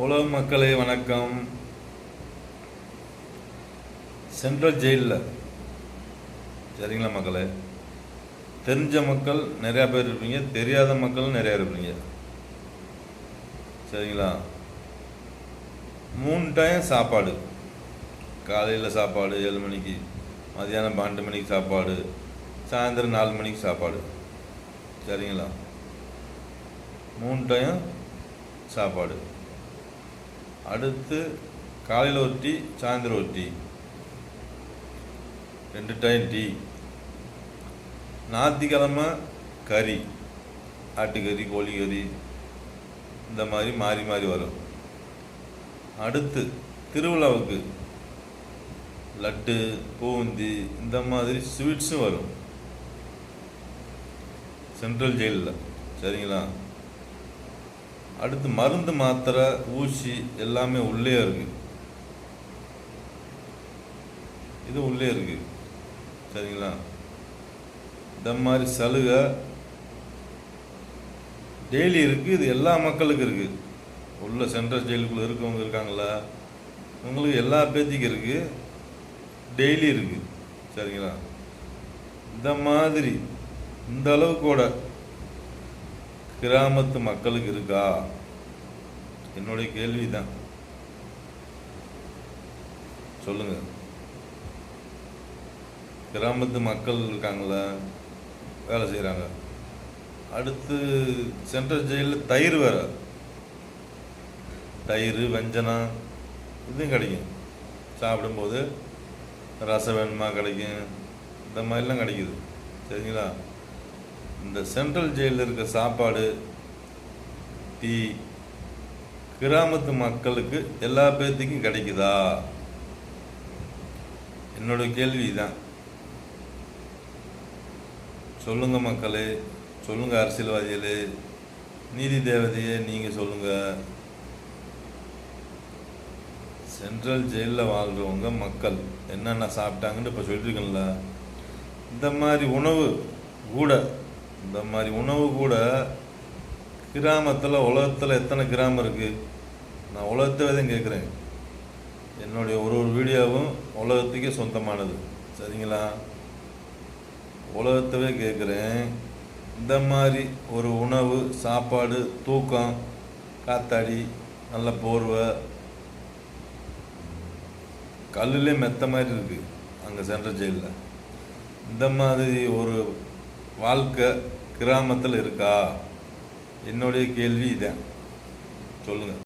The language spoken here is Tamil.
உலக மக்களே வணக்கம். சென்ட்ரல் ஜெயிலில் சரிங்களா மக்களே, தெரிஞ்ச மக்கள் நிறையா பேர் இருப்பீங்க, தெரியாத மக்கள் நிறையா இருப்பீங்க சரிங்களா. 3 டைம் சாப்பாடு, காலையில் சாப்பாடு 7 மணிக்கு, மதியானம் 12 மணிக்கு சாப்பாடு, சாயந்தரம் 4 மணிக்கு சாப்பாடு சரிங்களா. 3 டைம் சாப்பாடு. அடுத்து காலையில் ஒரு டீ, சாயந்தரம் ஒரு டீ, 2 டைம் டீ. ஞாயிற்றுக்கிழமை கறி, ஆட்டுக்கறி, கோழிக்கறி, இந்த மாதிரி மாறி மாறி வரும். அடுத்து திருவிழாவுக்கு லட்டு, பூந்தி, இந்த மாதிரி ஸ்வீட்ஸும் வரும் சென்ட்ரல் ஜெயிலில் சரிங்களா. அடுத்து மருந்து, மாத்திரை, ஊசி எல்லாமே உள்ளே இருக்கு, இது உள்ளே இருக்கு சரிங்களா. இந்த மாதிரி சலுகை டெய்லி இருக்கு. இது எல்லா மக்களுக்கும் இருக்கு. உள்ள சென்ட்ரல் ஜெயிலுக்குள்ள இருக்கவங்க இருக்காங்களா, உங்களுக்கு எல்லா பேத்திக்கும் இருக்கு, டெய்லி இருக்கு சரிங்களா. இந்த மாதிரி இந்த அளவுக்கு கூட கிராமத்து மக்களுக்கு இருக்கா? என்னுடைய கேள்வி தான், சொல்லுங்க. கிராமத்து மக்கள் இருக்காங்களா, வேலை செய்கிறாங்க. அடுத்து சென்ட்ரல் ஜெயிலில் தயிர் வேற, தயிர், வெஞ்சனம் இதுவும் கிடைக்கும். சாப்பிடும்போது ரசம் வேணுமா கிடைக்கும், இந்த மாதிரிலாம் கிடைக்குது சரிங்களா. இந்த சென்ட்ரல் ஜெயிலில் இருக்க சாப்பாடு, டீ கிராமத்து மக்களுக்கு எல்லா பேர்த்துக்கும் கிடைக்குதா? என்னோட கேள்வி தான். சொல்லுங்க மக்களே, சொல்லுங்க அரசியல்வாதிகளே, நீதி தேவதையே நீங்கள் சொல்லுங்க. சென்ட்ரல் ஜெயிலில் வாழ்கிறவங்க மக்கள் என்னென்ன சாப்பிட்டாங்கன்னு இப்போ சொல்லியிருக்கேன்ல. இந்த மாதிரி உணவு கூட கிராமத்தில், உலகத்தில் எத்தனை கிராமம் இருக்குது? நான் உலகத்தை தான் கேட்குறேன். என்னுடைய ஒரு வீடியோவும் உலகத்துக்கே சொந்தமானது சரிங்களா. உலகத்தவே கேட்குறேன். இந்த மாதிரி ஒரு உணவு, சாப்பாடு, தூக்கம், காத்தாடி, நல்ல போர்வை, கல்லுலே மெத்த மாதிரி இருக்குது அங்கே சென்ட்ரல் ஜெயிலில். இந்த மாதிரி ஒரு வாழ்க்கை கிராமத்தில் இருக்கா? என்னுடைய கேள்வி இதான், சொல்லுங்கள்.